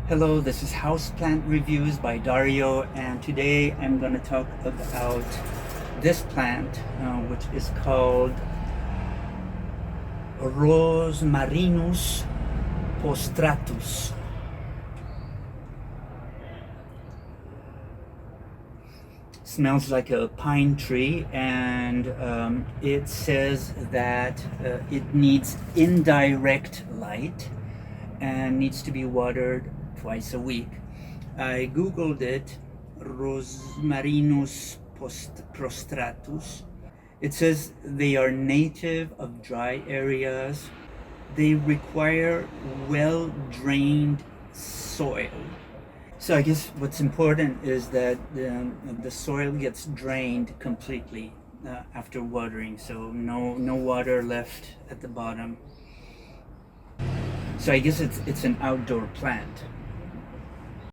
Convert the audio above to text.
Hello, this is Houseplant Reviews by Dario, and today I'm going to talk about this plant, which is called Rosmarinus Prostratus. Smells like a pine tree, and it says that it needs indirect light and needs to be watered twice a week. I googled it, Rosmarinus Prostratus. It says they are native of dry areas. They require well-drained soil. So I guess what's important is that the soil gets drained completely after watering, so no water left at the bottom. So I guess it's an outdoor plant.